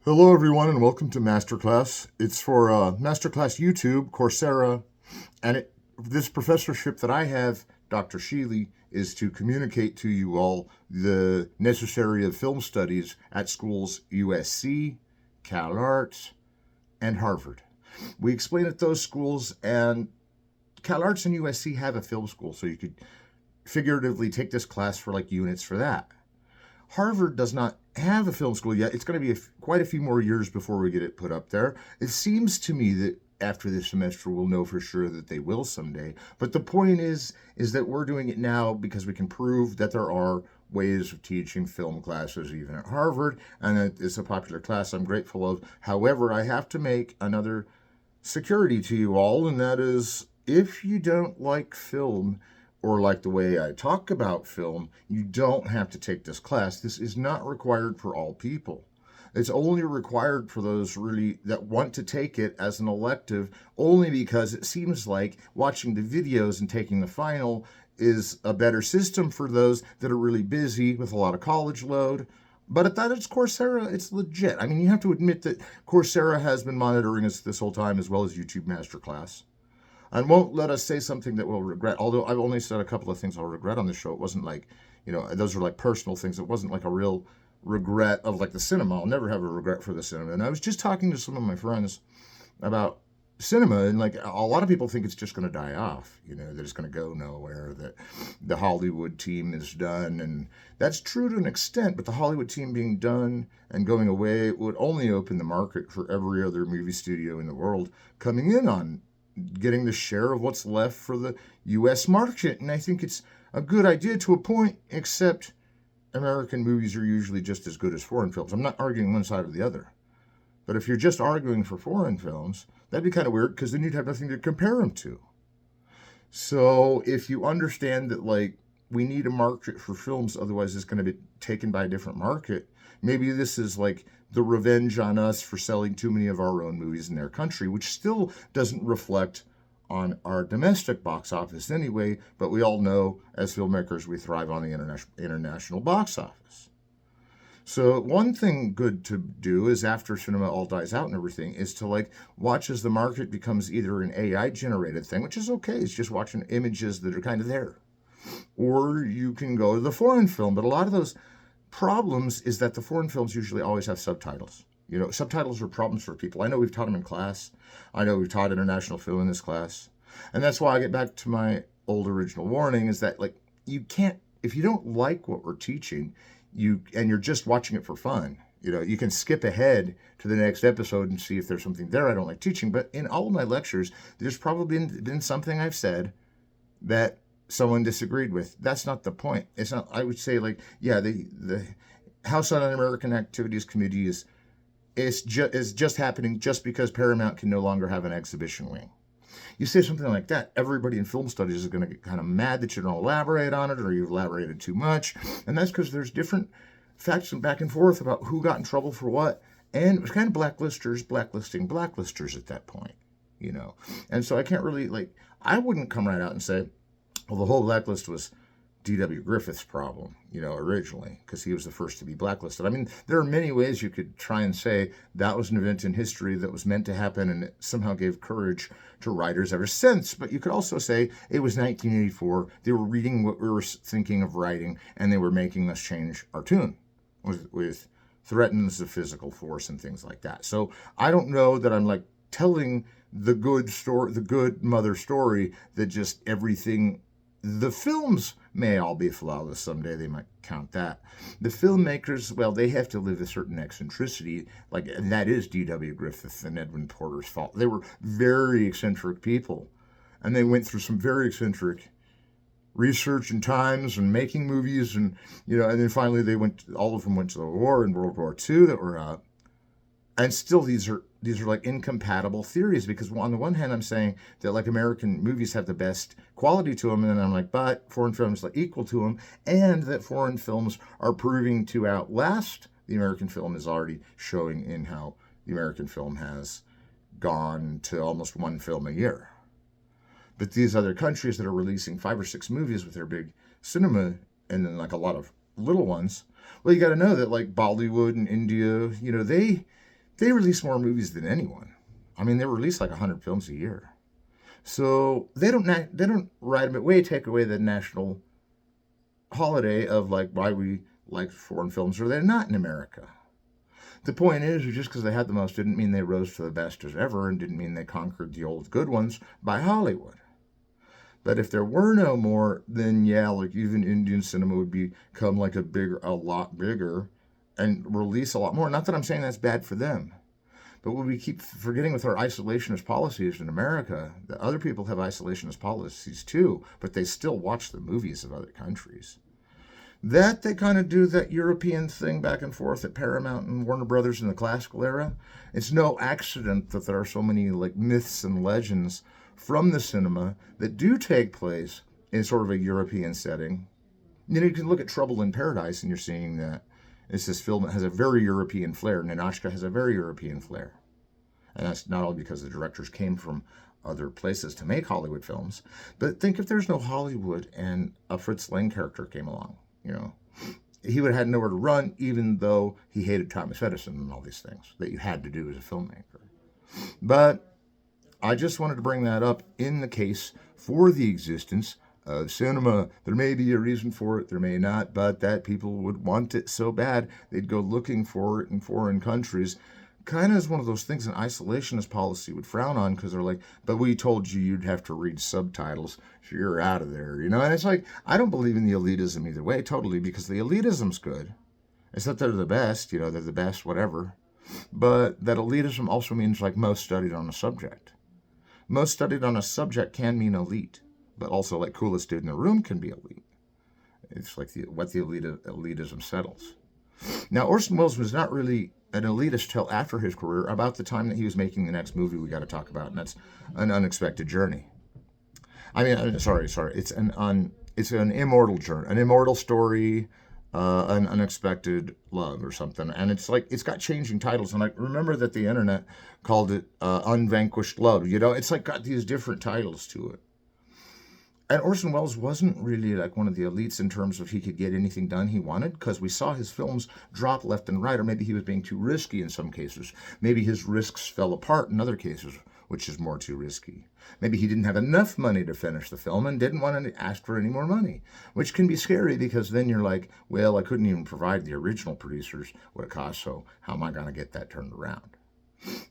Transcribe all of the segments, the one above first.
Hello, everyone, and welcome to Masterclass. It's for Masterclass YouTube, Coursera, and this professorship that I have, Dr. Sheley, is to communicate to you all the necessary of film studies at schools USC, Calarts, and Harvard. We explain at those schools, and Calarts and USC have a film school, so you could figuratively take this class for like units for that. Harvard does not have a film school yet. It's going to be quite a few more years before we get it put up there. It seems to me that after this semester we'll know for sure that they will someday. But the point is that we're doing it now because we can prove that there are ways of teaching film classes even at Harvard, and it's a popular class I'm grateful of. However, I have to make another security to you all, and that is if you don't like film or like the way I talk about film, you don't have to take this class. This is not required for all people. It's only required for those really that want to take it as an elective, only because it seems like watching the videos and taking the final is a better system for those that are really busy with a lot of college load. But at that, it's Coursera, it's legit. I mean, you have to admit that Coursera has been monitoring us this whole time, as well as YouTube Masterclass, and won't let us say something that we'll regret. Although I've only said a couple of things I'll regret on the show. It wasn't like, those are like personal things. It wasn't like a real regret of like the cinema. I'll never have a regret for the cinema. And I was just talking to some of my friends about cinema, and like a lot of people think it's just going to die off, that it's going to go nowhere, that the Hollywood team is done. And that's true to an extent, but the Hollywood team being done and going away would only open the market for every other movie studio in the world coming in on getting the share of what's left for the U.S. market. And I think it's a good idea to a point, except American movies are usually just as good as foreign films. I'm not arguing one side or the other. But if you're just arguing for foreign films, that'd be kind of weird, because then you'd have nothing to compare them to. So if you understand that, like, we need a market for films, otherwise it's going to be taken by a different market, maybe this is like the revenge on us for selling too many of our own movies in their country, which still doesn't reflect on our domestic box office anyway, but we all know as filmmakers we thrive on the international box office. So one thing good to do is, after cinema all dies out and everything, is to like watch as the market becomes either an AI generated thing, which is okay, it's just watching images that are kind of there, or you can go to the foreign film. But a lot of those problems is that the foreign films usually always have subtitles. Subtitles are problems for people. I know we've taught them in class. I know we've taught international film in this class. And that's why I get back to my old original warning, is that like you can't, if you don't like what we're teaching, you're just watching it for fun, you can skip ahead to the next episode and see if there's something there I don't like teaching. But in all of my lectures, there's probably been something I've said that someone disagreed with. That's not the point. It's not. I would say, like, yeah, the House Un-American Activities Committee is just happening just because Paramount can no longer have an exhibition wing. You say something like that, everybody in film studies is going to get kind of mad that you don't elaborate on it, or you've elaborated too much. And that's because there's different facts and back and forth about who got in trouble for what. And it was kind of blacklisting blacklisters at that point. And so I can't really, like, I wouldn't come right out and say, well, the whole blacklist was D.W. Griffith's problem, originally, because he was the first to be blacklisted. I mean, there are many ways you could try and say that was an event in history that was meant to happen, and it somehow gave courage to writers ever since. But you could also say it was 1984. They were reading what we were thinking of writing, and they were making us change our tune with threats of physical force and things like that. So I don't know that I'm like telling the good story, the good mother story, that just everything. The films may all be flawless someday. They might count that. The filmmakers, well, they have to live a certain eccentricity, and that is D.W. Griffith and Edwin Porter's fault. They were very eccentric people, and they went through some very eccentric research and times and making movies, and and then finally all of them went to the war in World War II that were out. And still, these are like incompatible theories, because on the one hand I'm saying that like American movies have the best quality to them, and then I'm like, but foreign films like equal to them, and that foreign films are proving to outlast the American film is already showing in how the American film has gone to almost one film a year. But these other countries that are releasing 5 or 6 movies with their big cinema, and then like a lot of little ones, well, you got to know that like Bollywood and India, they release more movies than anyone. I mean, they release like 100 films a year. So they don't right away take away the national holiday of like why we like foreign films, or they're not in America. The point is, just because they had the most didn't mean they rose to the best as ever, and didn't mean they conquered the old good ones by Hollywood. But if there were no more, then yeah, like even Indian cinema would become like a lot bigger, and release a lot more. Not that I'm saying that's bad for them, but what we keep forgetting with our isolationist policies in America, that other people have isolationist policies too, but they still watch the movies of other countries. That they kind of do that European thing back and forth at Paramount and Warner Brothers in the classical era. It's no accident that there are so many like myths and legends from the cinema that do take place in sort of a European setting. You know, you can look at Trouble in Paradise and you're seeing that it's this film that has a very European flair. Ninotchka has a very European flair. And that's not only because the directors came from other places to make Hollywood films, but think if there's no Hollywood and a Fritz Lang character came along. You know, he would have had nowhere to run, even though he hated Thomas Edison and all these things that you had to do as a filmmaker. But I just wanted to bring that up in the case for the existence of cinema. There may be a reason for it, there may not, but that people would want it so bad they'd go looking for it in foreign countries. Kind of is one of those things an isolationist policy would frown on, because they're like, but we told you you'd have to read subtitles, so you're out of there, you know? And it's like, I don't believe in the elitism either way, totally, because the elitism's good. It's that they're the best, you know, they're the best, whatever. But that elitism also means like most studied on a subject. Most studied on a subject can mean elite, but also like coolest dude in the room can be elite. It's like what the elitism settles. Now, Orson Welles was not really an elitist till after his career, about the time that he was making the next movie we got to talk about, and that's An Unexpected Journey. I mean, sorry, it's an immortal journey, an immortal story, an unexpected love or something, and it's like it's got changing titles, and I remember that the internet called it Unvanquished Love. You know, it's like got these different titles to it. And Orson Welles wasn't really like one of the elites in terms of he could get anything done he wanted, because we saw his films drop left and right, or maybe he was being too risky in some cases. Maybe his risks fell apart in other cases, which is more too risky. Maybe he didn't have enough money to finish the film and didn't want to ask for any more money, which can be scary, because then you're like, well, I couldn't even provide the original producers what it cost, so how am I going to get that turned around?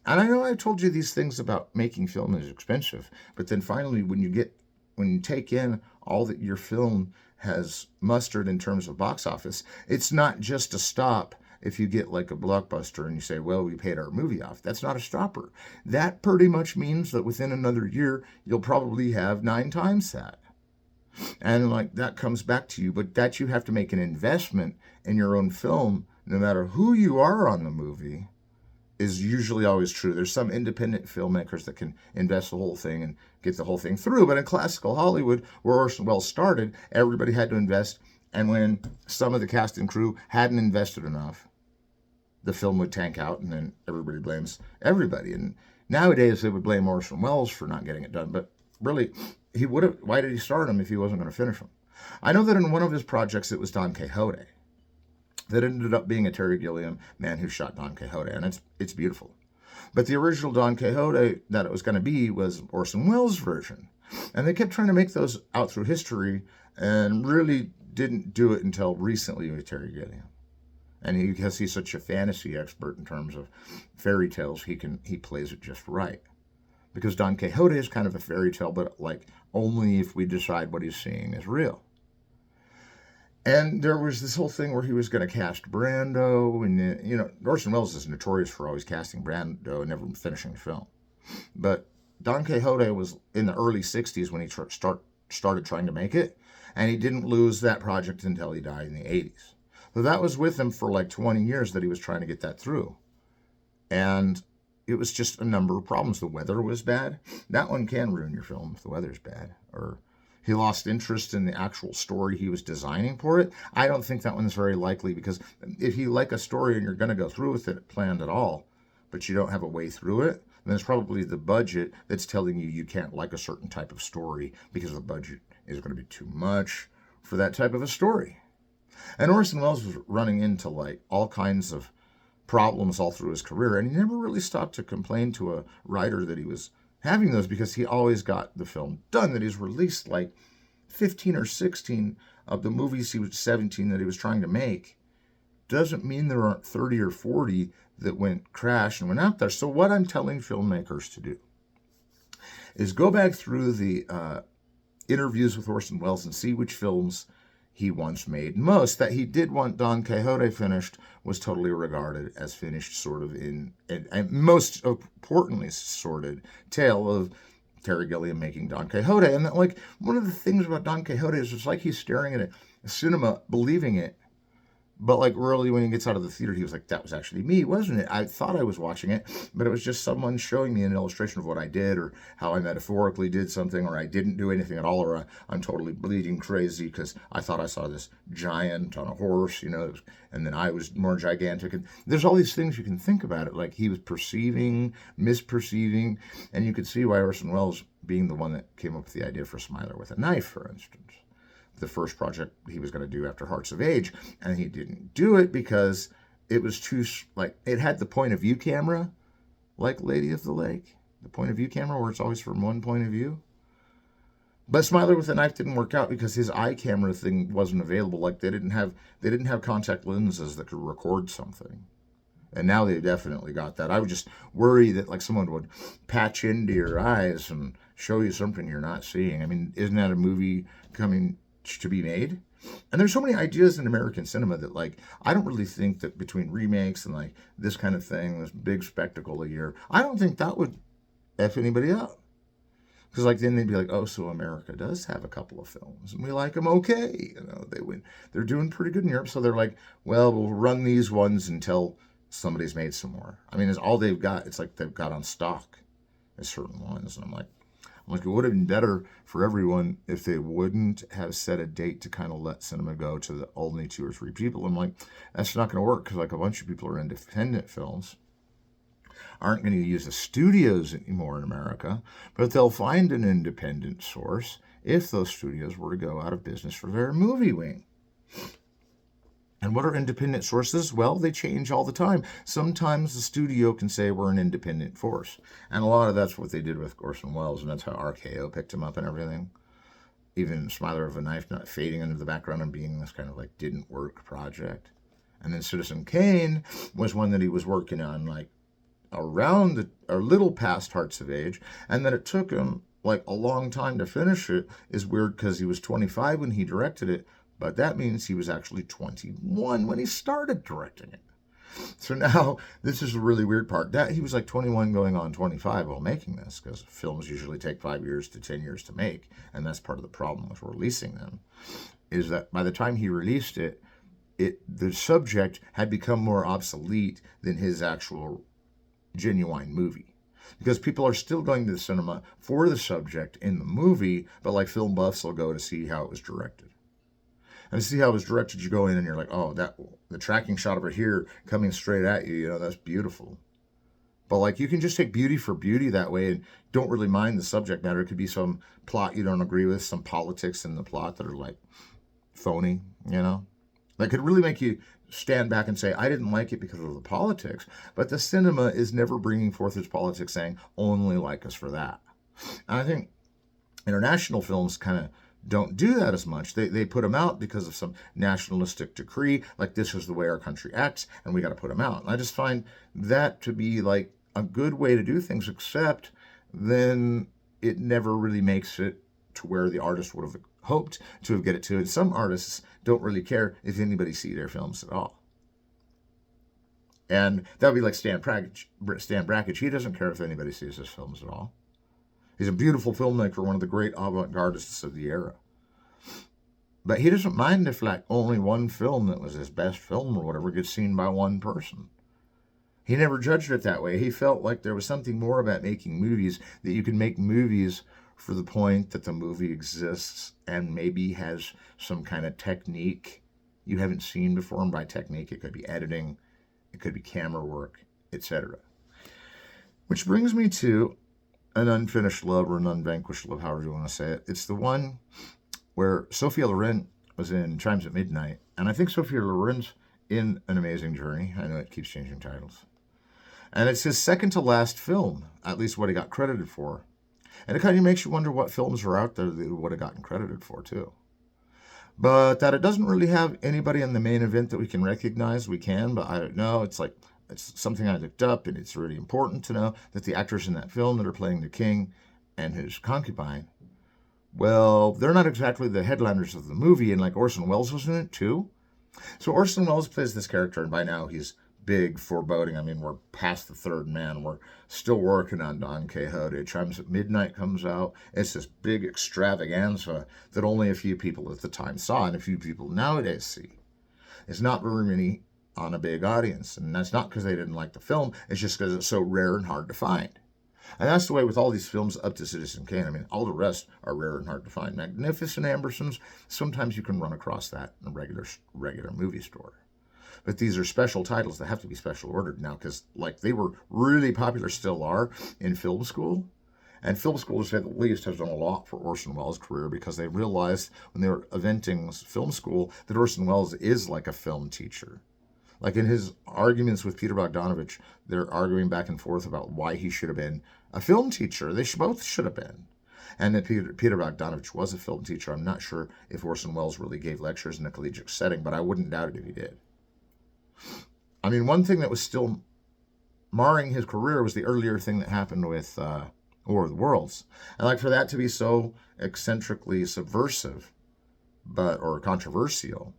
And I know I told you these things about making film is expensive, but then finally when you take in all that your film has mustered in terms of box office, it's not just a stop if you get like a blockbuster and you say, well, we paid our movie off. That's not a stopper. That pretty much means that within another year, you'll probably have 9 times that. And like that comes back to you, but that you have to make an investment in your own film, no matter who you are on the movie, is usually always true. There's some independent filmmakers that can invest the whole thing and get the whole thing through. But in classical Hollywood, where Orson Welles started, everybody had to invest. And when some of the cast and crew hadn't invested enough, the film would tank out, and then everybody blames everybody. And nowadays they would blame Orson Welles for not getting it done. But really, he would have. Why did he start him if he wasn't going to finish him? I know that in one of his projects, it was Don Quixote. That ended up being a Terry Gilliam Man Who Shot Don Quixote, and it's beautiful. But the original Don Quixote that it was going to be was Orson Welles' version. And they kept trying to make those out through history, and really didn't do it until recently with Terry Gilliam. And because he's such a fantasy expert in terms of fairy tales, he plays it just right. Because Don Quixote is kind of a fairy tale, but like only if we decide what he's seeing is real. And there was this whole thing where he was going to cast Brando, and you know, Orson Welles is notorious for always casting Brando and never finishing the film. But Don Quixote was in the early 60s when he started trying to make it, and he didn't lose that project until he died in the 80s. So that was with him for like 20 years that he was trying to get that through. And it was just a number of problems. The weather was bad. That one can ruin your film if the weather's bad, or he lost interest in the actual story he was designing for it. I don't think that one's very likely, because if you like a story and you're going to go through with it planned at all, but you don't have a way through it, then it's probably the budget that's telling you you can't like a certain type of story because the budget is going to be too much for that type of a story. And Orson Welles was running into like all kinds of problems all through his career, and he never really stopped to complain to a writer that he was having those, because he always got the film done. That he's released like 15 or 16 of the movies he was 17 that he was trying to make doesn't mean there aren't 30 or 40 that went crash and went out there. So what I'm telling filmmakers to do is go back through the interviews with Orson Welles and see which films he once made. Most that he did want Don Quixote finished was totally regarded as finished, sort of in, and most importantly, sorted tale of Terry Gilliam making Don Quixote. And that, like, one of the things about Don Quixote is it's like he's staring at a cinema, believing it. But like really, when he gets out of the theater, he was like, that was actually me, wasn't it? I thought I was watching it, but it was just someone showing me an illustration of what I did, or how I metaphorically did something, or I didn't do anything at all, or I'm totally bleeding crazy because I thought I saw this giant on a horse, and then I was more gigantic. And there's all these things you can think about it. Like he was perceiving, misperceiving, and you could see why Orson Welles, being the one that came up with the idea for Smiler with a Knife, for instance, the first project he was going to do after Hearts of Age, and he didn't do it because it was too, like, it had the point of view camera, like Lady of the Lake, the point of view camera where it's always from one point of view. But Smiler with a Knife didn't work out because his eye camera thing wasn't available. Like they didn't have contact lenses that could record something. And now they definitely got that. I would just worry that like someone would patch into your eyes and show you something you're not seeing. I mean, isn't that a movie coming to be made? And there's so many ideas in American cinema that, like, I don't really think that between remakes and like this kind of thing, this big spectacle a year, I don't think that would F anybody up. Because like then they'd be like, oh, so America does have a couple of films and we like them, okay. They're doing pretty good in Europe. So they're like, well, we'll run these ones until somebody's made some more. I mean, it's all they've got. It's like they've got on stock is certain ones. And I'm like, it would have been better for everyone if they wouldn't have set a date to kind of let cinema go to the only 2 or 3 people. I'm like, that's not going to work, because like a bunch of people are independent films, aren't going to use the studios anymore in America, but they'll find an independent source if those studios were to go out of business for their movie wing. And what are independent sources? Well, they change all the time. Sometimes the studio can say we're an independent force. And a lot of that's what they did with Orson Welles, and that's how RKO picked him up and everything. Even Smiler of a Knife not fading into the background and being this kind of like didn't work project. And then Citizen Kane was one that he was working on like around a little past Hearts of Age, and that it took him like a long time to finish it is weird because he was 25 when he directed it. But that means he was actually 21 when he started directing it. So now, this is the really weird part. That he was like 21 going on 25 while making this, because films usually take 5 years to 10 years to make, and that's part of the problem with releasing them, is that by the time he released it, the subject had become more obsolete than his actual genuine movie. Because people are still going to the cinema for the subject in the movie, but like film buffs will go to see how it was directed. And to see how it was directed, you go in and you're like, oh, the tracking shot over here coming straight at you, that's beautiful. But like you can just take beauty for beauty that way and don't really mind the subject matter. It could be some plot you don't agree with, some politics in the plot that are like phony, that could really make you stand back and say, I didn't like it because of the politics. But the cinema is never bringing forth its politics saying, only like us for that. And I think international films kind of don't do that as much. They put them out because of some nationalistic decree, like this is the way our country acts, and we got to put them out. And I just find that to be like a good way to do things, except then it never really makes it to where the artist would have hoped to have get it to. And some artists don't really care if anybody see their films at all. And that would be like Stan Brakhage. He doesn't care if anybody sees his films at all. He's a beautiful filmmaker, one of the great avant-gardists of the era. But he doesn't mind if like only one film that was his best film or whatever gets seen by one person. He never judged it that way. He felt like there was something more about making movies, that you can make movies for the point that the movie exists and maybe has some kind of technique you haven't seen before. And by technique, it could be editing, it could be camera work, etc. Which brings me to an unfinished love, or an unvanquished love, however you want to say it. It's the one where Sophia Loren was in Chimes at Midnight. And I think Sophia Loren's in An Amazing Journey. I know it keeps changing titles. And it's his second to last film, at least what he got credited for. And it kind of makes you wonder what films are out there that he would have gotten credited for, too. But that it doesn't really have anybody in the main event that we can recognize, we can, but I don't know. It's something I looked up, and it's really important to know that the actors in that film that are playing the king and his concubine, well, they're not exactly the headliners of the movie, and like Orson Welles was in it too. So Orson Welles plays this character, and by now he's big, foreboding. I mean, we're past the third man. We're still working on Don Quixote. Chimes at Midnight comes out. It's this big extravaganza that only a few people at the time saw, and a few people nowadays see. It's not very many on a big audience, and that's not because they didn't like the film. It's just because it's so rare and hard to find. And that's the way with all these films up to Citizen Kane. I mean, all the rest are rare and hard to find. Magnificent Ambersons, sometimes you can run across that in a regular movie store. But these are special titles that have to be special ordered now because, like, they were really popular, still are, in film school. And film school, to say the least, has done a lot for Orson Welles' career because they realized when they were inventing film school that Orson Welles is like a film teacher. Like in his arguments with Peter Bogdanovich, they're arguing back and forth about why he should have been a film teacher. They both should have been. And that Peter Bogdanovich was a film teacher. I'm not sure if Orson Welles really gave lectures in a collegiate setting, but I wouldn't doubt it if he did. I mean, one thing that was still marring his career was the earlier thing that happened with War of the Worlds. And like for that to be so eccentrically subversive, or controversial,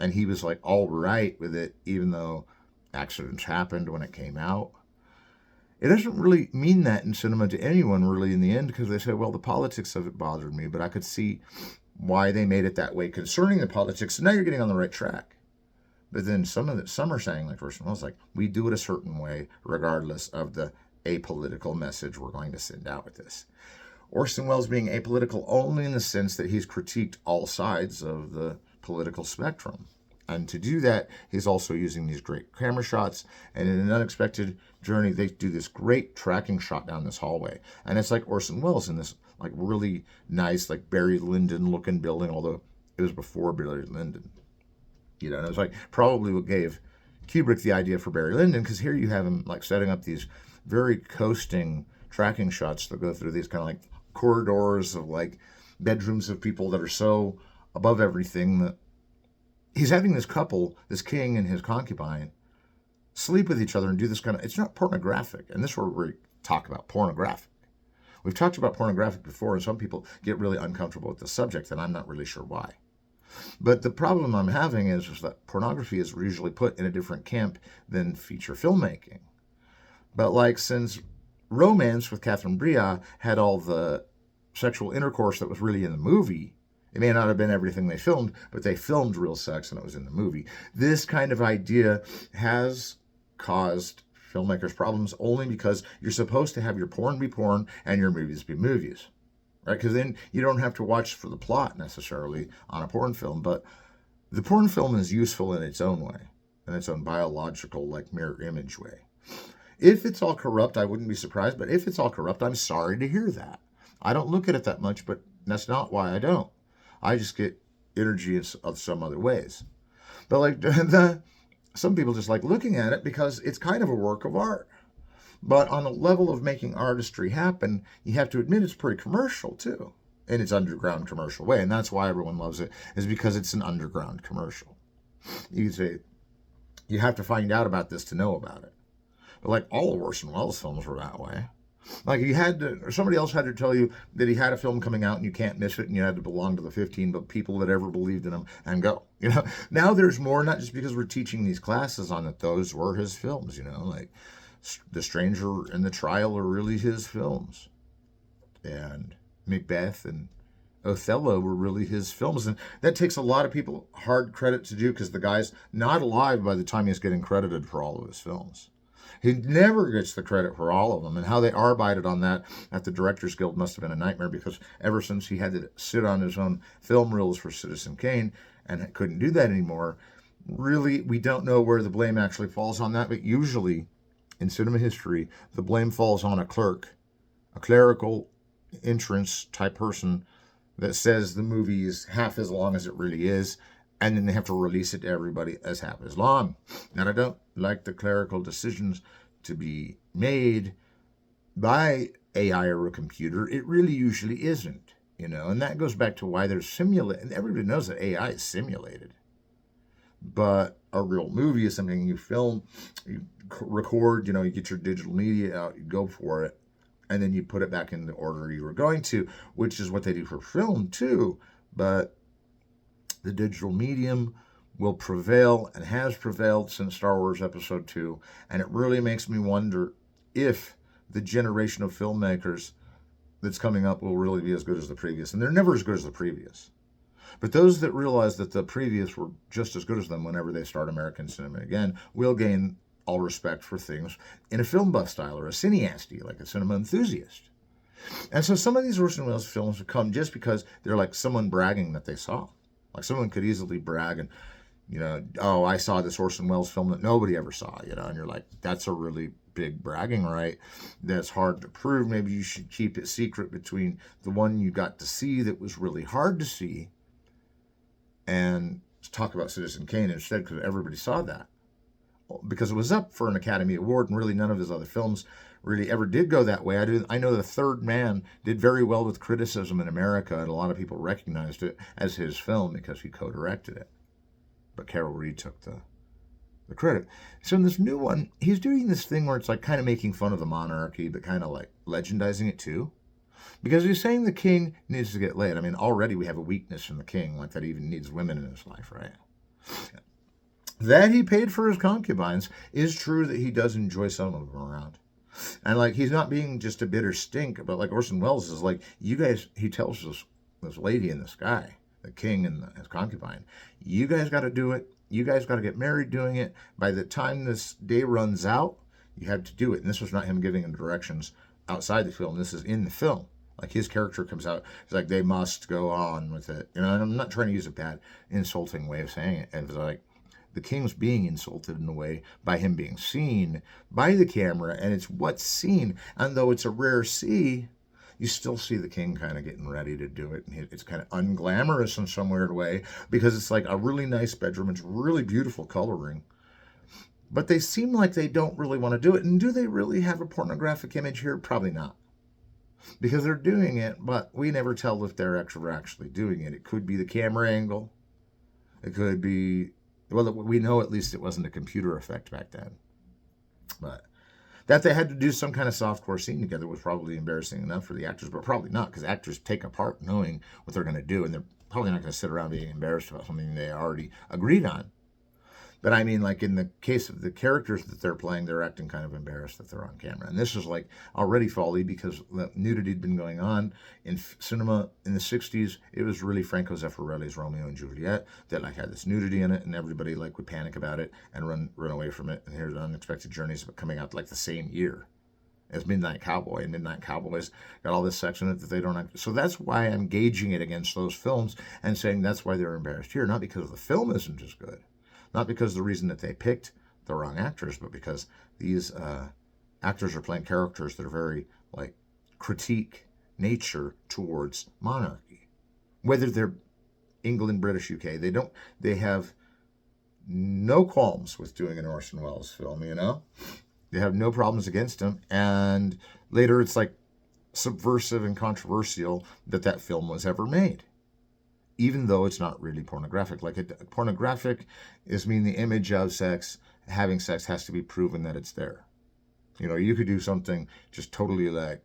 and he was like all right with it, even though accidents happened when it came out. It doesn't really mean that in cinema to anyone really in the end, because they say, well, the politics of it bothered me, but I could see why they made it that way concerning the politics. So now you're getting on the right track. But then some are saying, like Orson Welles, like, we do it a certain way regardless of the apolitical message we're going to send out with this. Orson Welles being apolitical only in the sense that he's critiqued all sides of the political spectrum. And to do that, he's also using these great camera shots. And in An Unexpected Journey, they do this great tracking shot down this hallway. And it's like Orson Welles in this like really nice, like Barry Lyndon looking building, although it was before Barry Lyndon. And it was like probably what gave Kubrick the idea for Barry Lyndon, because here you have him like setting up these very coasting tracking shots that go through these kind of like corridors of like bedrooms of people that are so above everything that he's having this couple, this king and his concubine, sleep with each other and do this kind of, it's not pornographic. And this is where we talk about pornographic. We've talked about pornographic before, and some people get really uncomfortable with the subject, and I'm not really sure why. But the problem I'm having is that pornography is usually put in a different camp than feature filmmaking. But like, since Romance with Catherine Breillat had all the sexual intercourse that was really in the movie, it may not have been everything they filmed, but they filmed real sex and it was in the movie. This kind of idea has caused filmmakers problems only because you're supposed to have your porn be porn and your movies be movies. Right? Because then you don't have to watch for the plot necessarily on a porn film, but the porn film is useful in its own way, in its own biological, like mirror image way. If it's all corrupt, I wouldn't be surprised, but if it's all corrupt, I'm sorry to hear that. I don't look at it that much, but that's not why I don't. I just get energy in some other ways. But like some people just like looking at it because it's kind of a work of art. But on the level of making artistry happen, you have to admit it's pretty commercial too, in its underground commercial way. And that's why everyone loves it, is because it's an underground commercial. You could say, you have to find out about this to know about it. But like all of Orson Welles films were that way. Like somebody else had to tell you that he had a film coming out and you can't miss it, and you had to belong to the 15 people that ever believed in him and go. Now there's more, not just because we're teaching these classes on it. Those were his films, like The Stranger and The Trial are really his films. And Macbeth and Othello were really his films. And that takes a lot of people hard credit to do, because the guy's not alive by the time he's getting credited for all of his films. He never gets the credit for all of them, and how they arbited on that at the Directors Guild must have been a nightmare, because ever since he had to sit on his own film reels for Citizen Kane and couldn't do that anymore, really, we don't know where the blame actually falls on that, but usually in cinema history, the blame falls on a clerk, a clerical entrance type person that says the movie is half as long as it really is, and then they have to release it to everybody as half as long. And I don't like the clerical decisions to be made by AI or a computer. It really usually isn't, and that goes back to why they're simulated. And everybody knows that AI is simulated. But a real movie is something you film, you record, you get your digital media out, you go for it, and then you put it back in the order you were going to, which is what they do for film too. But the digital medium will prevail and has prevailed since Star Wars Episode 2. And it really makes me wonder if the generation of filmmakers that's coming up will really be as good as the previous. And they're never as good as the previous. But those that realize that the previous were just as good as them whenever they start American cinema again will gain all respect for things in a film buff style or a cineasty, like a cinema enthusiast. And so some of these Orson Welles films have come just because they're like someone bragging that they saw. Like someone could easily brag and, oh, I saw this Orson Welles film that nobody ever saw, and you're like, that's a really big bragging right. That's hard to prove. Maybe you should keep it secret between the one you got to see that was really hard to see and talk about Citizen Kane instead, because everybody saw that. Because it was up for an Academy Award, and really none of his other films really ever did go that way. I know The Third Man did very well with criticism in America, and a lot of people recognized it as his film because he co-directed it. But Carol Reed took the credit. So in this new one, he's doing this thing where it's like kind of making fun of the monarchy, but kind of like legendizing it too. Because he's saying the king needs to get laid. I mean, already we have a weakness in the king, like that he even needs women in his life, right? That he paid for his concubines is true, that he does enjoy some of them around. And like, he's not being just a bitter stink, but like Orson Welles is like, you guys, he tells this lady in the sky, the king and his concubine, you guys got to do it. You guys got to get married doing it. By the time this day runs out, you have to do it. And this was not him giving him directions outside the film. This is in the film. Like his character comes out, he's like, they must go on with it. And I'm not trying to use a bad, insulting way of saying it. It's like the king's being insulted in a way by him being seen by the camera, and it's what's seen. And though it's a rare see, you still see the king kind of getting ready to do it. And it's kind of unglamorous in some weird way because it's like a really nice bedroom. It's really beautiful coloring. But they seem like they don't really want to do it. And do they really have a pornographic image here? Probably not. Because they're doing it, but we never tell if they're actually doing it. It could be the camera angle. It could be, well, we know at least it wasn't a computer effect back then. But that they had to do some kind of softcore scene together was probably embarrassing enough for the actors, but probably not, because actors take apart knowing what they're going to do, and they're probably not going to sit around being embarrassed about something they already agreed on. But I mean, like in the case of the characters that they're playing, they're acting kind of embarrassed that they're on camera. And this is like already folly, because the nudity had been going on in cinema in the 60s. It was really Franco Zeffirelli's Romeo and Juliet that like had this nudity in it, and everybody like would panic about it and run away from it. And here's Unexpected Journeys coming out like the same year as Midnight Cowboy, and Midnight Cowboys got all this sex in it that they don't have. So that's why I'm gauging it against those films and saying that's why they're embarrassed here, not because the film isn't as good. Not because the reason that they picked the wrong actors, but because these actors are playing characters that are very like critique nature towards monarchy. Whether they're England, British, UK, they have no qualms with doing an Orson Welles film, They have no problems against him. And later it's like subversive and controversial that film was ever made, even though it's not really pornographic. Like pornographic is mean the image of sex, having sex has to be proven that it's there. You could do something just totally like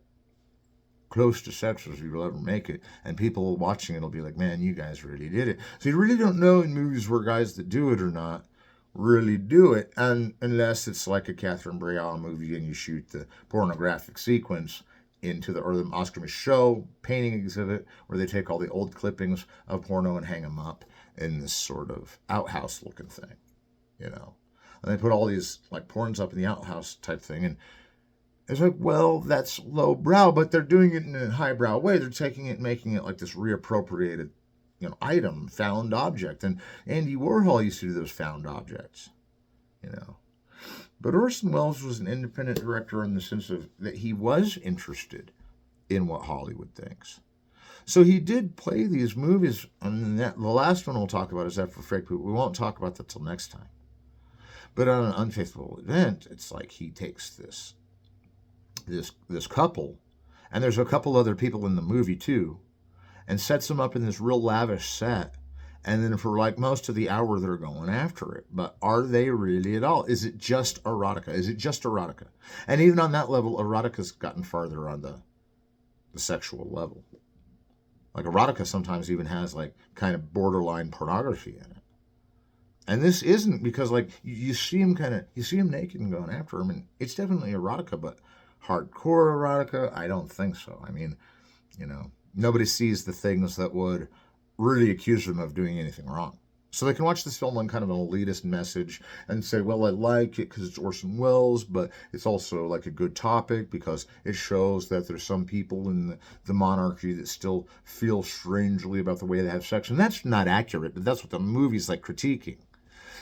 close to sex as you'll ever make it, and people watching it will be like, man, you guys really did it. So you really don't know in movies where guys that do it or not really do it, and unless it's like a Catherine Breillat movie and you shoot the pornographic sequence into the Oscar Michaud painting exhibit, where they take all the old clippings of porno and hang them up in this sort of outhouse looking thing, and they put all these like porns up in the outhouse type thing, and it's like, well, that's lowbrow, but they're doing it in a highbrow way. They're taking it and making it like this reappropriated item, found object. And Andy Warhol used to do those found objects, But Orson Welles was an independent director in the sense of that he was interested in what Hollywood thinks. So he did play these movies, and the last one we'll talk about is F for Fake Poop. We won't talk about that till next time. But on an Unfaithful Event, it's like he takes this couple, and there's a couple other people in the movie too, and sets them up in this real lavish set. And then for like most of the hour, they're going after it. But are they really at all? Is it just erotica? Is it just erotica? And even on that level, erotica's gotten farther on the sexual level. Like erotica sometimes even has like kind of borderline pornography in it. And this isn't, because like you see him naked and going after him, and it's definitely erotica, but hardcore erotica, I don't think so. I mean, nobody sees the things that would really accuse them of doing anything wrong. So they can watch this film on kind of an elitist message and say, well, I like it because it's Orson Welles, but it's also like a good topic because it shows that there's some people in the monarchy that still feel strangely about the way they have sex. And that's not accurate, but that's what the movie's like critiquing.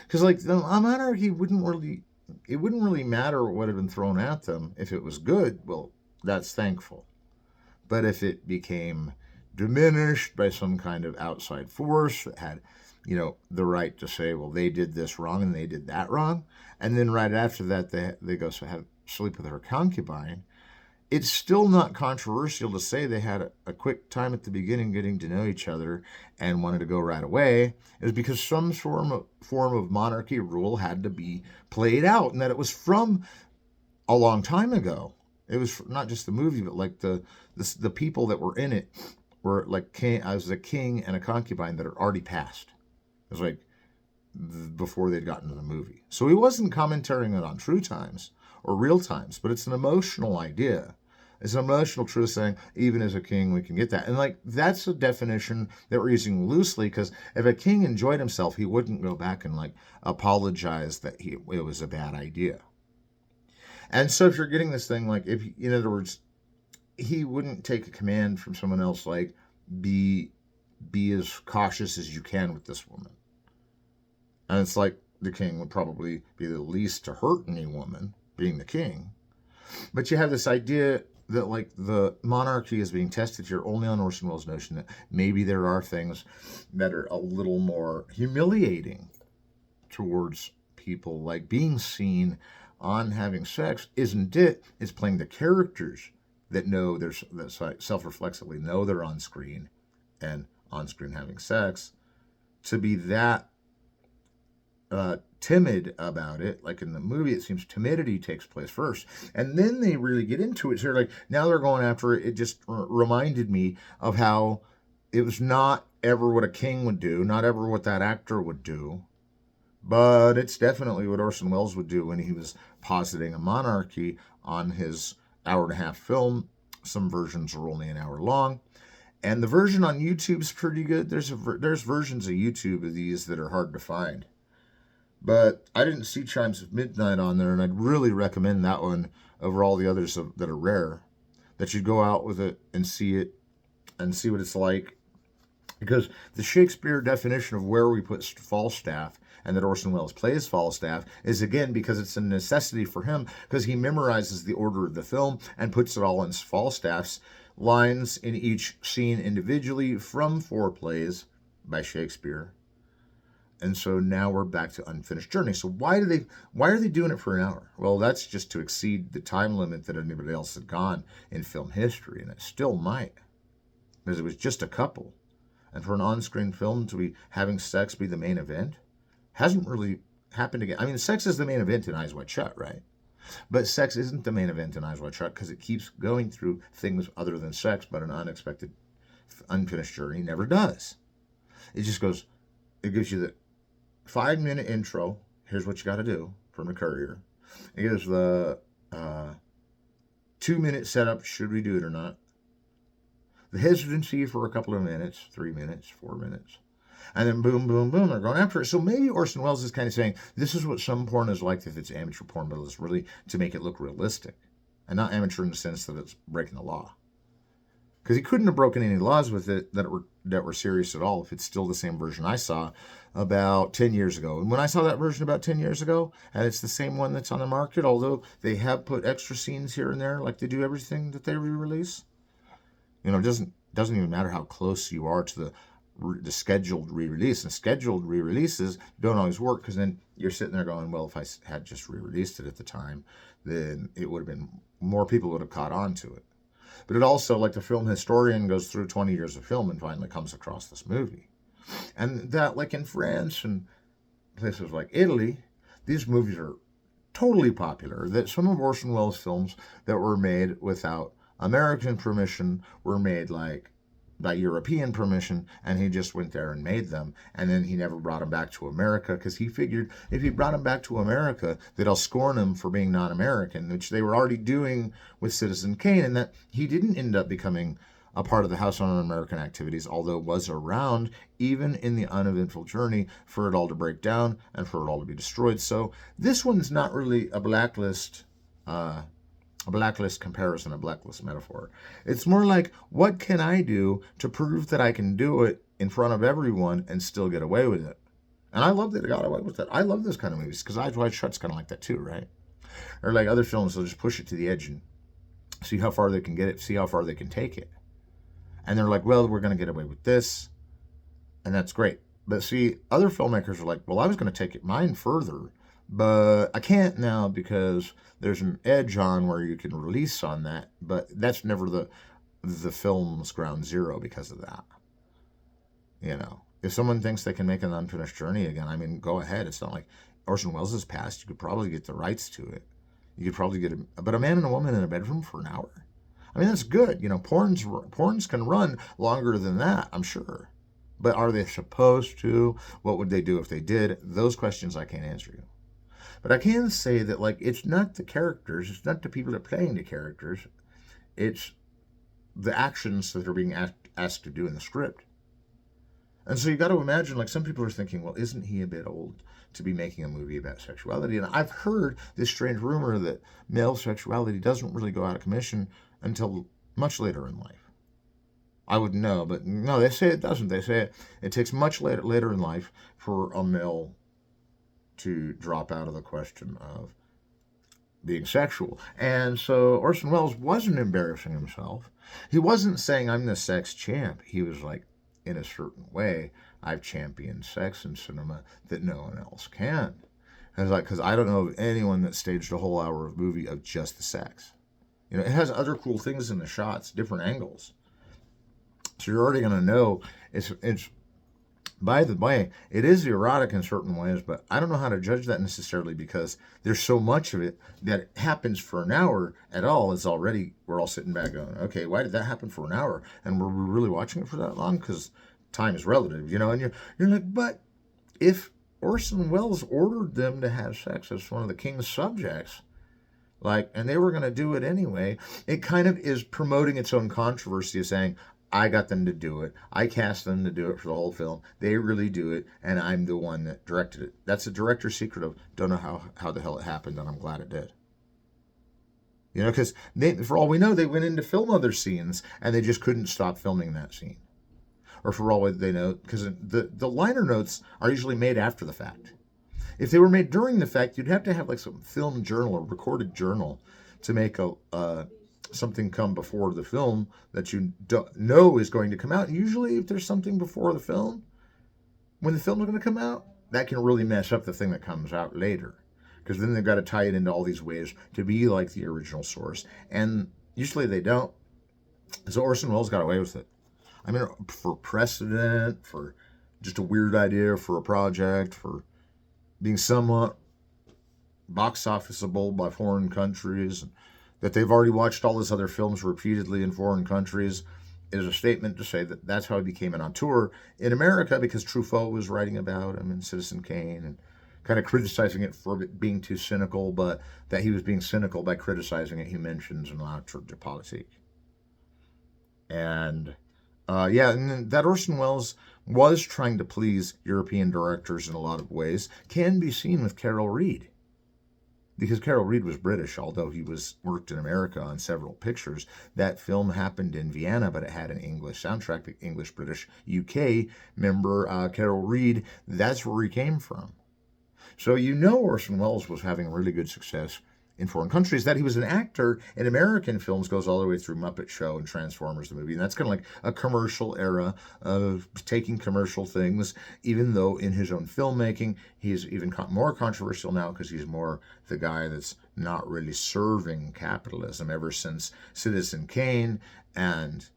Because like the monarchy wouldn't really matter what had been thrown at them. If it was good, well, that's thankful. But if it became diminished by some kind of outside force that had, the right to say, well, they did this wrong and they did that wrong, and then right after that they go sleep with her concubine, it's still not controversial to say they had a quick time at the beginning getting to know each other and wanted to go right away. It was because some form of monarchy rule had to be played out, and that it was from a long time ago. It was not just the movie, but like the people that were in it were like I was a king and a concubine that are already passed. It was like before they'd gotten to the movie. So he wasn't commentating it on true times or real times, but it's an emotional idea. It's an emotional truth saying, even as a king, we can get that. And like, that's a definition that we're using loosely, because if a king enjoyed himself, he wouldn't go back and like apologize that it was a bad idea. And so if you're getting this thing, like if, in other words, he wouldn't take a command from someone else, like be as cautious as you can with this woman. And it's like the king would probably be the least to hurt any woman, being the king. But you have this idea that like the monarchy is being tested here only on Orson Welles' notion that maybe there are things that are a little more humiliating towards people, like being seen on having sex isn't it? It's playing the characters that know that self-reflexively know they're on screen and on screen having sex, to be that timid about it. Like in the movie, it seems timidity takes place first, and then they really get into it. So like now they're going after it. It just reminded me of how it was not ever what a king would do, not ever what that actor would do, but it's definitely what Orson Welles would do when he was positing a monarchy on his hour-and-a-half film. Some versions are only an hour long, and the version on YouTube is pretty good. There's versions of YouTube of these that are hard to find. But I didn't see Chimes of Midnight on there, and I'd really recommend that one over all the others that are rare, that you go out with it and see what it's like. Because the Shakespeare definition of where we put Falstaff, and that Orson Welles plays Falstaff, is again because it's a necessity for him, because he memorizes the order of the film and puts it all in Falstaff's lines in each scene individually from 4 plays by Shakespeare. And so now we're back to Unfinished Journey. So why are they doing it for an hour? Well, that's just to exceed the time limit that anybody else had gone in film history, and it still might, because it was just a couple. And for an on-screen film to be having sex be the main event hasn't really happened again. I mean, sex is the main event in Eyes Wide Shut, right? But sex isn't the main event in Eyes Wide Shut because it keeps going through things other than sex, but an unexpected, unfinished journey never does. It just goes, it gives you the 5-minute intro. Here's what you got to do from the courier. It gives the 2-minute setup. Should we do it or not? The hesitancy for a couple of minutes, 3 minutes, 4 minutes. And then boom, boom, boom, they're going after it. So maybe Orson Welles is kind of saying, this is what some porn is like if it's amateur porn, but it's really to make it look realistic. And not amateur in the sense that it's breaking the law. Because he couldn't have broken any laws with it that were serious at all if it's still the same version I saw about 10 years ago. And when I saw that version about 10 years ago, and it's the same one that's on the market, although they have put extra scenes here and there like they do everything that they re-release, it doesn't doesn't even matter how close you are to the scheduled re-release. And scheduled re-releases don't always work, because then you're sitting there going, well, if I had just re-released it at the time, then it would have been, more people would have caught on to it. But it also, like the film historian goes through 20 years of film and finally comes across this movie. And that, like in France and places like Italy, these movies are totally popular. That some of Orson Welles' films that were made without American permission were made like by European permission, and he just went there and made them, and then he never brought them back to America, because he figured if he brought them back to America, that I'll scorn him for being non-American, which they were already doing with Citizen Kane, and that he didn't end up becoming a part of the House on Un-American Activities, although it was around, even in the uneventful journey, for it all to break down and for it all to be destroyed. So this one's not really a blacklist comparison, a blacklist metaphor. It's more like, what can I do to prove that I can do it in front of everyone and still get away with it? And I love that I got away with it. I love those kind of movies, because Eyes Wide Shut's kind of like that too, right? Or like other films, they'll just push it to the edge and see how far they can get it, see how far they can take it. And they're like, well, we're going to get away with this, and that's great. But see, other filmmakers are like, well, I was going to take it mine further, but I can't now because there's an edge on where you can release on that. But that's never the film's ground zero because of that. You know, if someone thinks they can make an unfinished journey again, I mean, go ahead. It's not like Orson Welles has passed. You could probably get the rights to it. You could probably get but a man and a woman in a bedroom for an hour. I mean, that's good. You know, porns can run longer than that, I'm sure. But are they supposed to? What would they do if they did? Those questions I can't answer you. But I can say that, like, it's not the characters, it's not the people that are playing the characters, it's the actions that are being asked to do in the script. And so you got to imagine, like, some people are thinking, well, isn't he a bit old to be making a movie about sexuality? And I've heard this strange rumor that male sexuality doesn't really go out of commission until much later in life. I wouldn't know, but no, they say it doesn't. They say it takes much later in life for a male to drop out of the question of being sexual. And so Orson Welles wasn't embarrassing himself. He wasn't saying, I'm the sex champ. He was like, in a certain way, I've championed sex in cinema that no one else can. And it's like, because I don't know of anyone that staged a whole hour of movie of just the sex. You know, it has other cool things in the shots, different angles. So you're already going to know it's. By the way, it is erotic in certain ways, but I don't know how to judge that necessarily, because there's so much of it that it happens for an hour at all. It's already, we're all sitting back going, okay, why did that happen for an hour? And were we really watching it for that long? Because time is relative, you know, and you're like, but if Orson Welles ordered them to have sex as one of the king's subjects, like, and they were going to do it anyway, it kind of is promoting its own controversy of saying, I got them to do it. I cast them to do it for the whole film. They really do it, and I'm the one that directed it. That's a director's secret of, don't know how the hell it happened, and I'm glad it did. You know, because for all we know, they went in to film other scenes, and they just couldn't stop filming that scene. Or for all they know, because the liner notes are usually made after the fact. If they were made during the fact, you'd have to have like some film journal or recorded journal to make something come before the film that you don't know is going to come out. And usually if there's something before the film, when the film is going to come out, that can really mess up the thing that comes out later. Because then they've got to tie it into all these ways to be like the original source. And usually they don't. So Orson Welles got away with it. I mean, for precedent, for just a weird idea for a project, for being somewhat box officeable by foreign countries, and that they've already watched all his other films repeatedly in foreign countries, is a statement to say that that's how he became an auteur in America, because Truffaut was writing about him in Citizen Kane and kind of criticizing it for it being too cynical, but that he was being cynical by criticizing it. He mentions in L'Autre de Politique. And and that Orson Welles was trying to please European directors in a lot of ways can be seen with Carol Reed. Because Carol Reed was British, although he worked in America on several pictures. That film happened in Vienna, but it had an English soundtrack, English, British, UK. Remember Carol Reed, that's where he came from. So you know Orson Welles was having really good success in foreign countries. That he was an actor in American films goes all the way through Muppet Show and Transformers the movie. And that's kind of like a commercial era of taking commercial things, even though in his own filmmaking, he's even more controversial now because he's more the guy that's not really serving capitalism ever since Citizen Kane, and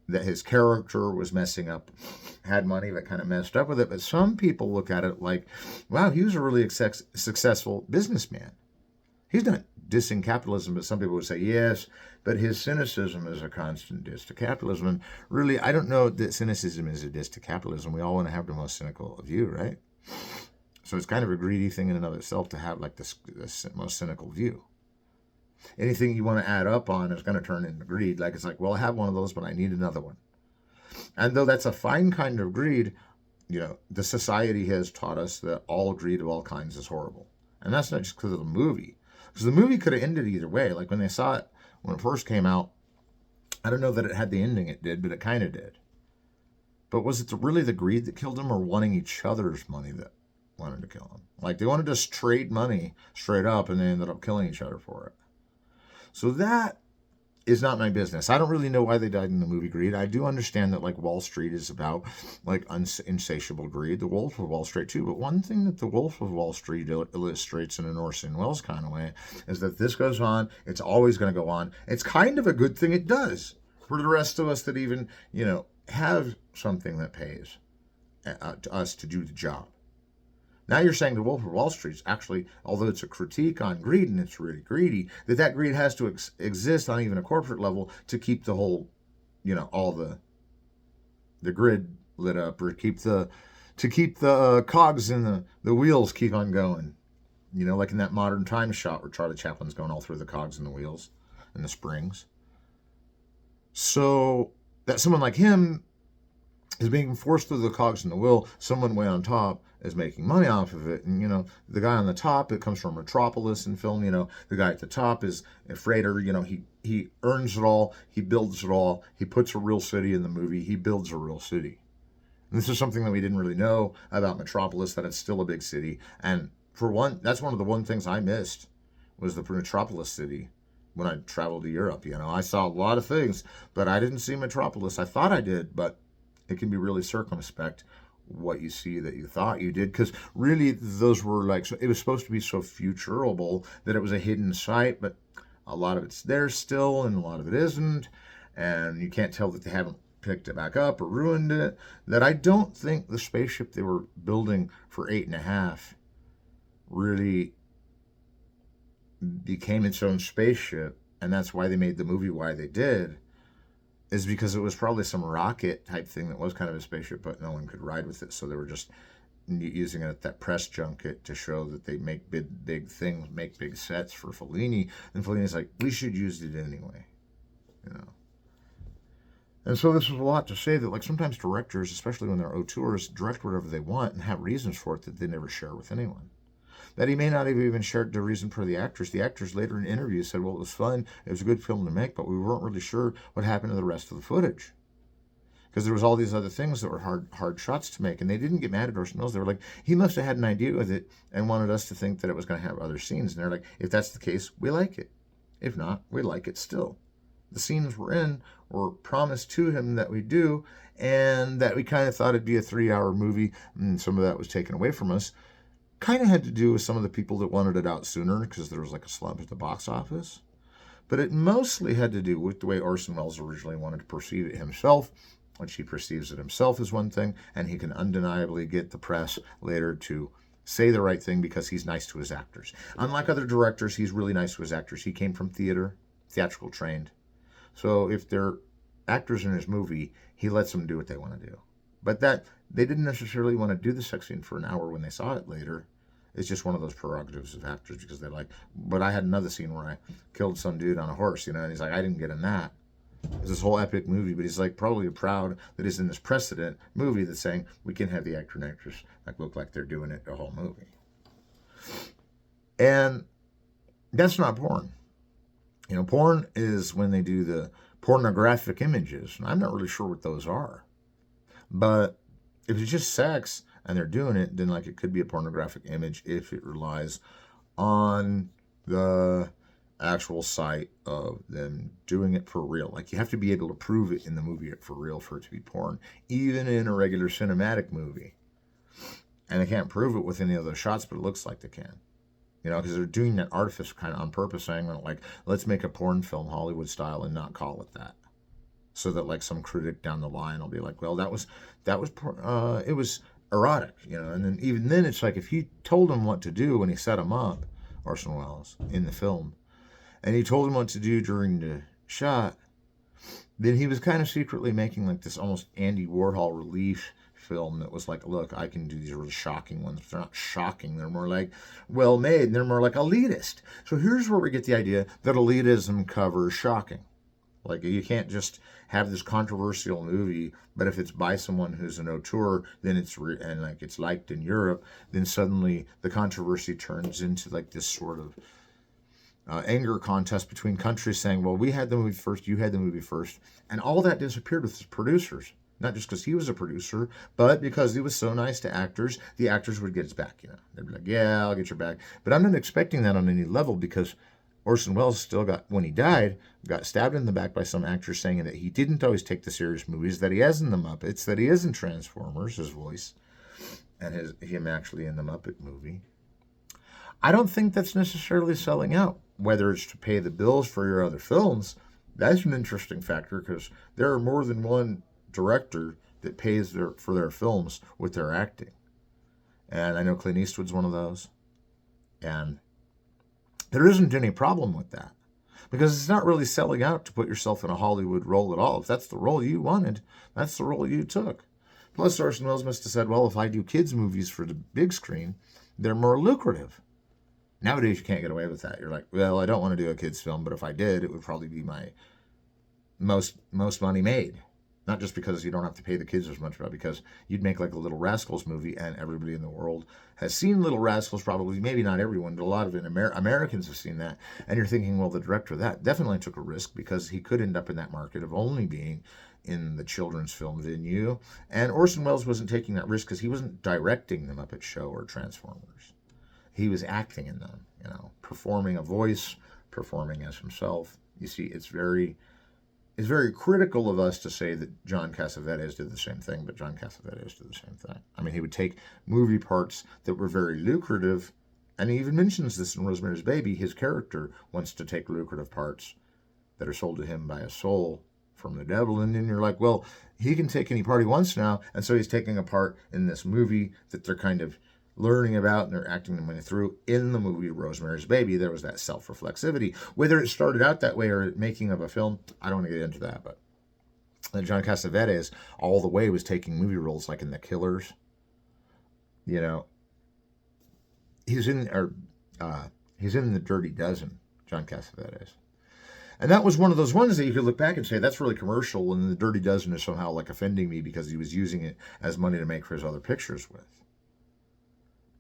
that his character was messing up, had money that kind of messed up with it. But some people look at it like, wow, he was a really successful businessman. He's not dissing capitalism, but some people would say, yes, but his cynicism is a constant diss to capitalism. And really, I don't know that cynicism is a diss to capitalism. We all want to have the most cynical view, right? So it's kind of a greedy thing in and of itself to have like this most cynical view. Anything you want to add up on is going to turn into greed. Like, it's like, well, I have one of those, but I need another one. And though that's a fine kind of greed, the society has taught us that all greed of all kinds is horrible. And that's not just because of the movie. Because the movie could have ended either way. Like when they saw it, when it first came out, I don't know that it had the ending it did, but it kind of did. But was it really the greed that killed them, or wanting each other's money that wanted to kill them? Like they wanted to just trade money straight up, and they ended up killing each other for it. So that is not my business. I don't really know why they died in the movie Greed. I do understand that like Wall Street is about like insatiable greed. The Wolf of Wall Street too. But one thing that the Wolf of Wall Street illustrates in an Orson Welles kind of way is that this goes on. It's always going to go on. It's kind of a good thing it does for the rest of us that even, have something that pays to us to do the job. Now you're saying the Wolf of Wall Street is actually, although it's a critique on greed and it's really greedy, that greed has to exist on even a corporate level to keep the whole, all the grid lit up, or to keep the cogs in the wheels keep on going. Like in that Modern Times shot where Charlie Chaplin's going all through the cogs and the wheels and the springs. So that someone like him is being forced through the cogs and the wheel, someone way on top is making money off of it. And, the guy on the top, it comes from Metropolis in film, the guy at the top is a freighter, he earns it all, he builds it all, he puts a real city in the movie, he builds a real city. And this is something that we didn't really know about Metropolis, that it's still a big city. And for one, that's one of the things I missed was the Metropolis city. When I traveled to Europe, I saw a lot of things, but I didn't see Metropolis. I thought I did, but it can be really circumspect what you see that you thought you did, because really those were like, so it was supposed to be so futurable that it was a hidden site, but a lot of it's there still and a lot of it isn't, and you can't tell that they haven't picked it back up or ruined it. That I don't think the spaceship they were building for 8.5 really became its own spaceship, and that's why they made the movie why they did, is because it was probably some rocket type thing that was kind of a spaceship, but no one could ride with it. So they were just using it at that press junket to show that they make big things, make big sets for Fellini. And Fellini's like, we should use it anyway, And so this was a lot to say that like sometimes directors, especially when they're auteurs, direct whatever they want and have reasons for it that they never share with anyone. That he may not have even shared the reason for the actors. The actors later in interviews said, well, it was fun, it was a good film to make, but we weren't really sure what happened to the rest of the footage. Because there was all these other things that were hard shots to make, and they didn't get mad at Orson Welles. They were like, he must have had an idea with it and wanted us to think that it was going to have other scenes. And they're like, if that's the case, we like it. If not, we like it still. The scenes we're in were promised to him that we do, and that we kind of thought it'd be a 3-hour movie, and some of that was taken away from us. Kind of had to do with some of the people that wanted it out sooner because there was like a slump at the box office. But it mostly had to do with the way Orson Welles originally wanted to perceive it himself, which he perceives it himself as one thing, and he can undeniably get the press later to say the right thing because he's nice to his actors. Unlike other directors, he's really nice to his actors. He came from theatrical trained. So if they're actors in his movie, he lets them do what they want to do. But that they didn't necessarily want to do the sex scene for an hour when they saw it later. It's just one of those prerogatives of actors because they're like, but I had another scene where I killed some dude on a horse, and he's like, I didn't get in that. It's this whole epic movie, but he's like probably proud that he's in this precedent movie that's saying we can have the actor and actress like look like they're doing it the whole movie. And that's not porn. Porn is when they do the pornographic images. And I'm not really sure what those are. But if it's just sex and they're doing it, then like it could be a pornographic image if it relies on the actual sight of them doing it for real. Like, you have to be able to prove it in the movie for real for it to be porn, even in a regular cinematic movie. And they can't prove it with any other shots, but it looks like they can. You know, because they're doing that artifice kind of on purpose, saying, like, let's make a porn film Hollywood style and not call it that. So that, like, some critic down the line will be like, well, it was erotic, you know. And then even then, it's like, if he told him what to do when he set him up, Orson Welles, in the film, and he told him what to do during the shot, then he was kind of secretly making, like, this almost Andy Warhol relief film that was like, look, I can do these really shocking ones. They're not shocking. They're more like well made, and they're more like elitist. So here's where we get the idea that elitism covers shocking. Like, you can't just have this controversial movie, but if it's by someone who's an auteur, then it's it's liked in Europe, then suddenly the controversy turns into like this sort of anger contest between countries saying, well, we had the movie first, you had the movie first. And all that disappeared with his producers. Not just because he was a producer, but because he was so nice to actors, the actors would get his back, you know. They'd be like, yeah, I'll get your back. But I'm not expecting that on any level, because Orson Welles still when he died, got stabbed in the back by some actors saying that he didn't always take the serious movies, that he is in the Muppets, that he is in Transformers, his voice, and him actually in the Muppet movie. I don't think that's necessarily selling out. Whether it's to pay the bills for your other films, that's an interesting factor, because there are more than one director that pays for their films with their acting. And I know Clint Eastwood's one of those. And there isn't any problem with that, because it's not really selling out to put yourself in a Hollywood role at all. If that's the role you wanted, that's the role you took. Plus, Orson Welles must have said, well, if I do kids' movies for the big screen, they're more lucrative. Nowadays, you can't get away with that. You're like, well, I don't want to do a kids' film, but if I did, it would probably be my most money made. Not just because you don't have to pay the kids as much, but because you'd make like a Little Rascals movie, and everybody in the world has seen Little Rascals, probably, maybe not everyone, but a lot of Americans have seen that. And you're thinking, well, the director of that definitely took a risk, because he could end up in that market of only being in the children's film venue. And Orson Welles wasn't taking that risk because he wasn't directing the Muppet Show or Transformers. He was acting in them, you know, performing a voice, performing as himself. You see, it's very critical of us to say that John Cassavetes did the same thing, but John Cassavetes did the same thing. I mean, he would take movie parts that were very lucrative, and he even mentions this in Rosemary's Baby. His character wants to take lucrative parts that are sold to him by a soul from the devil, and then you're like, well, he can take any part he wants now, and so he's taking a part in this movie that they're kind of learning about, and they're acting the way through. In the movie Rosemary's Baby, there was that self-reflexivity. Whether it started out that way or making of a film, I don't want to get into that, but John Cassavetes all the way was taking movie roles like in The Killers. You know, he's in The Dirty Dozen, John Cassavetes. And that was one of those ones that you could look back and say, that's really commercial, and The Dirty Dozen is somehow like offending me because he was using it as money to make for his other pictures with.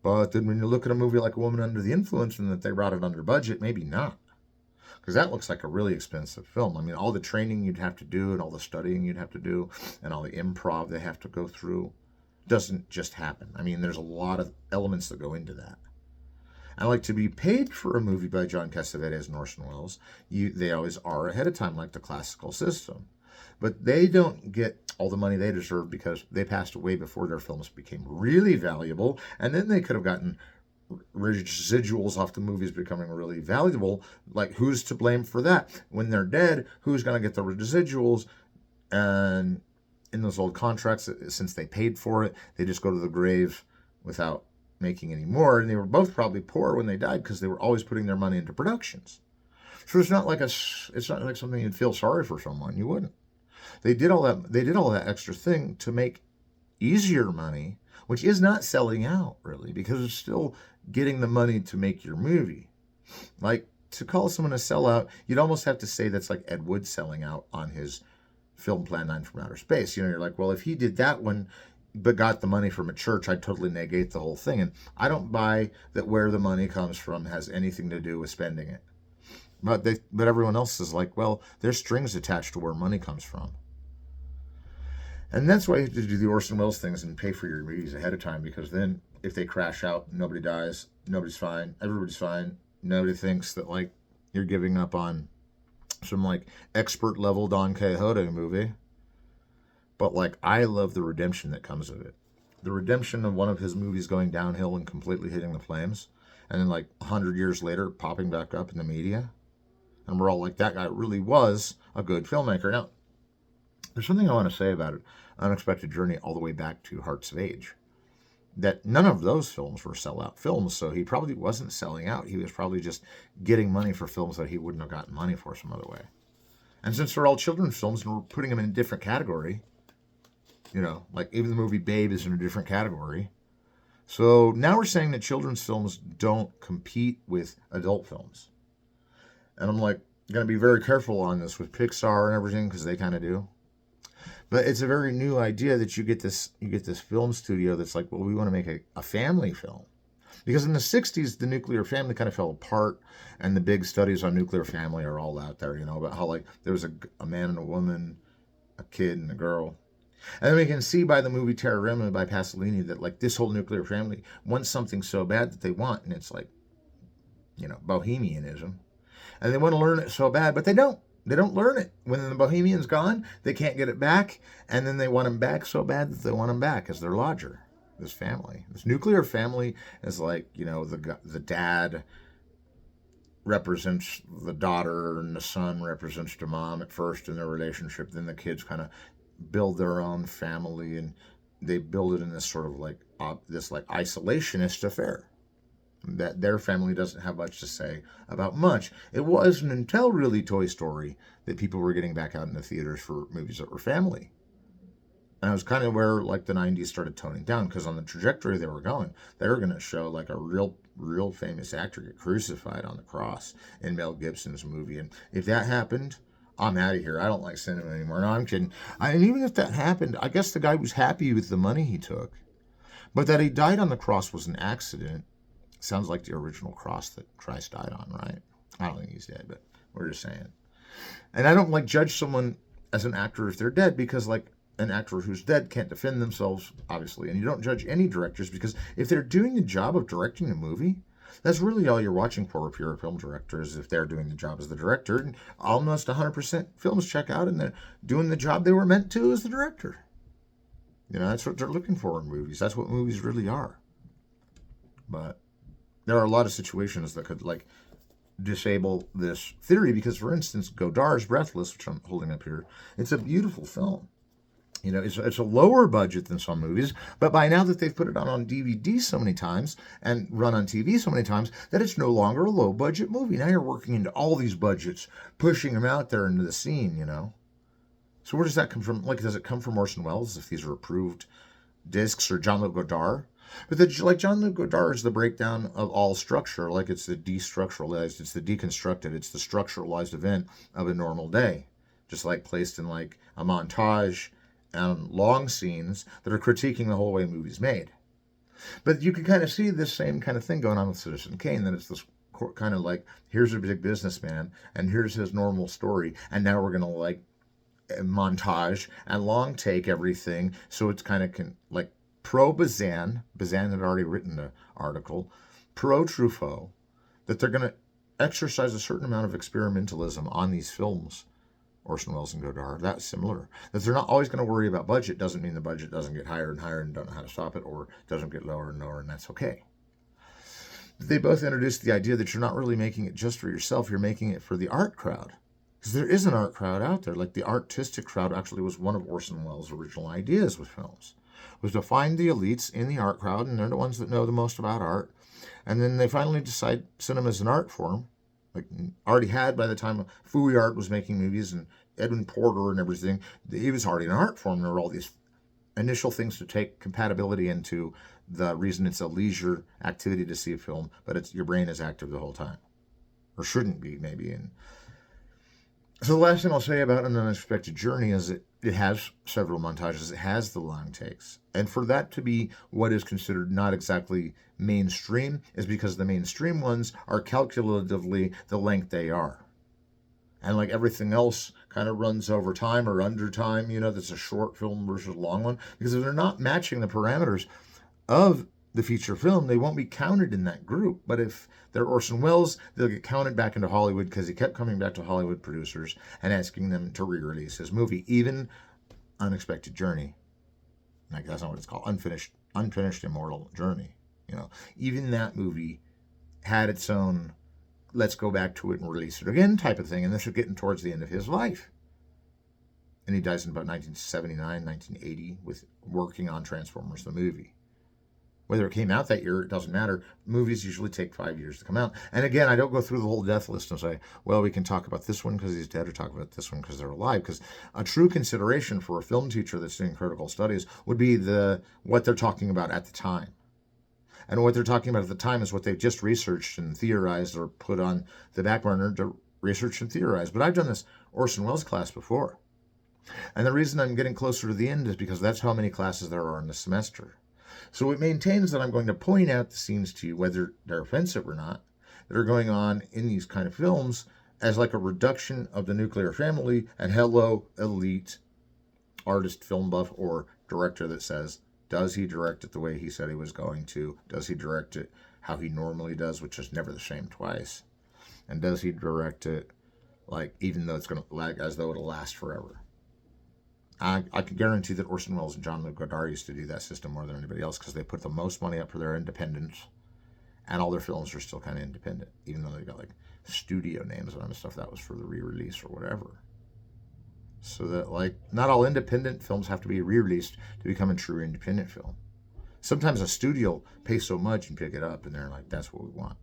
But then when you look at a movie like A Woman Under the Influence and that they brought it under budget, maybe not. Because that looks like a really expensive film. I mean, all the training you'd have to do and all the studying you'd have to do and all the improv they have to go through doesn't just happen. I mean, there's a lot of elements that go into that. And like, to be paid for a movie by John Cassavetes and Orson Welles, they always are ahead of time, like the classical system. But they don't get all the money they deserve because they passed away before their films became really valuable, and then they could have gotten residuals off the movies becoming really valuable. Like, who's to blame for that? When they're dead, who's going to get the residuals? And in those old contracts, since they paid for it, they just go to the grave without making any more. And they were both probably poor when they died because they were always putting their money into productions. So it's not like something you'd feel sorry for someone. You wouldn't. They did all that extra thing to make easier money, which is not selling out really, because it's still getting the money to make your movie. Like, to call someone a sellout, you'd almost have to say that's like Ed Wood selling out on his film Plan 9 from Outer Space. You know, you're like, well, if he did that one but got the money from a church, I'd totally negate the whole thing. And I don't buy that where the money comes from has anything to do with spending it. But everyone else is like, well, there's strings attached to where money comes from. And that's why you have to do the Orson Welles things and pay for your movies ahead of time, because then if they crash out, nobody dies, nobody's fine, everybody's fine. Nobody thinks that, like, you're giving up on some like expert level Don Quixote movie. But like, I love the redemption that comes of it. The redemption of one of his movies going downhill and completely hitting the flames, and then like 100 years later popping back up in the media, and we're all like, that guy really was a good filmmaker. Now, there's something I want to say about it. Unexpected Journey all the way back to Hearts of Age. That none of those films were sellout films, so he probably wasn't selling out. He was probably just getting money for films that he wouldn't have gotten money for some other way. And since they're all children's films and we're putting them in a different category, like even the movie Babe is in a different category. So now we're saying that children's films don't compete with adult films. And I'm like, going to be very careful on this with Pixar and everything, because they kind of do. But it's a very new idea that you get this film studio that's like, well, we want to make a family film. Because in the 60s, the nuclear family kind of fell apart, and the big studies on nuclear family are all out there, about how like there was a man and a woman, a kid and a girl. And then we can see by the movie Terra Rema by Pasolini that like this whole nuclear family wants something so bad that they want, and it's like, bohemianism. And they want to learn it so bad, but they don't. They don't learn it. When the Bohemian's gone, they can't get it back, and then they want him back so bad that they want him back as their lodger. This family, this nuclear family, is like, the dad represents the daughter, and the son represents the mom at first in their relationship. Then the kids kind of build their own family, and they build it in this sort of like isolationist affair. That their family doesn't have much to say about much. It wasn't until really Toy Story that people were getting back out in the theaters for movies that were family. And it was kind of where like the 90s started toning down, because on the trajectory they were going to show like a real famous actor get crucified on the cross in Mel Gibson's movie. And if that happened, I'm out of here. I don't like cinema anymore. No, I'm kidding. And even if that happened, I guess the guy was happy with the money he took. But that he died on the cross was an accident. Sounds like the original cross that Christ died on, right? I don't think he's dead, but we're just saying. And I don't like judge someone as an actor if they're dead, because like an actor who's dead can't defend themselves, obviously. And you don't judge any directors, because if they're doing the job of directing a movie, that's really all you're watching for if you're a film director, is if they're doing the job as the director. And almost 100% films check out and they're doing the job they were meant to as the director. That's what they're looking for in movies. That's what movies really are. But there are a lot of situations that could like disable this theory, because for instance, Godard's Breathless, which I'm holding up here, it's a beautiful film. It's a lower budget than some movies, but by now that they've put it on DVD so many times and run on TV so many times, that it's no longer a low budget movie. Now you're working into all these budgets, pushing them out there into the scene, So where does that come from? Like, does it come from Orson Welles if these are approved discs, or Jean-Luc Godard? But like Jean-Luc Godard is the breakdown of all structure. Like, it's the destructuralized, it's the deconstructed, it's the structuralized event of a normal day, just like placed in like a montage and long scenes that are critiquing the whole way movies made. But you can kind of see this same kind of thing going on with Citizen Kane, that it's this kind of like, here's a big businessman and here's his normal story, and now we're going to like montage and long take everything, so it's kind of like pro-Bazin had already written the article, pro-Truffaut, that they're going to exercise a certain amount of experimentalism on these films, Orson Welles and Godard. That's similar. That they're not always going to worry about budget doesn't mean the budget doesn't get higher and higher and don't know how to stop it, or doesn't get lower and lower, and that's okay. They both introduced the idea that you're not really making it just for yourself, you're making it for the art crowd. Because there is an art crowd out there. Like, the artistic crowd actually was one of Orson Welles' original ideas with films, was to find the elites in the art crowd, and they're the ones that know the most about art. And then they finally decide cinema is an art form. Like, already had by the time Fouillard Art was making movies, and Edwin Porter and everything, he was already an art form. There were all these initial things to take compatibility into the reason it's a leisure activity to see a film, but it's your brain is active the whole time. Or shouldn't be, maybe. And so the last thing I'll say about An Unexpected Journey is it has several montages. It has the long takes. And for that to be what is considered not exactly mainstream is because the mainstream ones are calculatively the length they are. And like everything else kind of runs over time or under time, that's a short film versus a long one. Because if they're not matching the parameters of the feature film, they won't be counted in that group. But if they're Orson Welles, they'll get counted back into Hollywood because he kept coming back to Hollywood producers and asking them to re-release his movie. Even Unexpected Journey, like that's not what it's called, Unfinished Immortal Journey. Even that movie had its own let's go back to it and release it again type of thing. And this is getting towards the end of his life. And he dies in about 1979, 1980 with working on Transformers the movie. Whether it came out that year, it doesn't matter. Movies usually take 5 years to come out. And again, I don't go through the whole death list and say, well, we can talk about this one because he's dead or talk about this one because they're alive. Because a true consideration for a film teacher that's doing critical studies would be what they're talking about at the time. And what they're talking about at the time is what they've just researched and theorized or put on the back burner to research and theorize. But I've done this Orson Welles class before. And the reason I'm getting closer to the end is because that's how many classes there are in the semester. So it maintains that I'm going to point out the scenes to you, whether they're offensive or not, that are going on in these kind of films as like a reduction of the nuclear family. And hello, elite artist, film buff, or director that says, does he direct it the way he said he was going to? Does he direct it how he normally does, which is never the same twice? And does he direct it like even though it's going to lag as though it'll last forever? I can guarantee that Orson Welles and John Luc Godard used to do that system more than anybody else because they put the most money up for their independence, and all their films are still kind of independent, even though they got like studio names on them and stuff. That was for the re-release or whatever. So that like not all independent films have to be re-released to become a true independent film. Sometimes a studio pays so much and pick it up, and they're like, "That's what we want."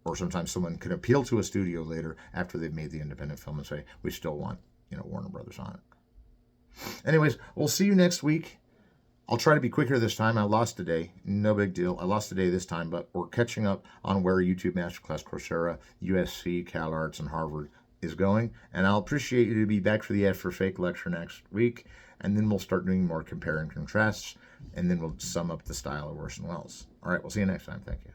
Or sometimes someone can appeal to a studio later after they've made the independent film and say, "We still want Warner Brothers on it." Anyways, we'll see you next week. I'll try to be quicker this time. I lost a day. No big deal. I lost a day this time, but we're catching up on where YouTube Masterclass, Coursera, USC, Calarts, and Harvard is going. And I'll appreciate you to be back for the F for Fake lecture next week. And then we'll start doing more compare and contrasts. And then we'll sum up the style of Orson Welles. All right, we'll see you next time. Thank you.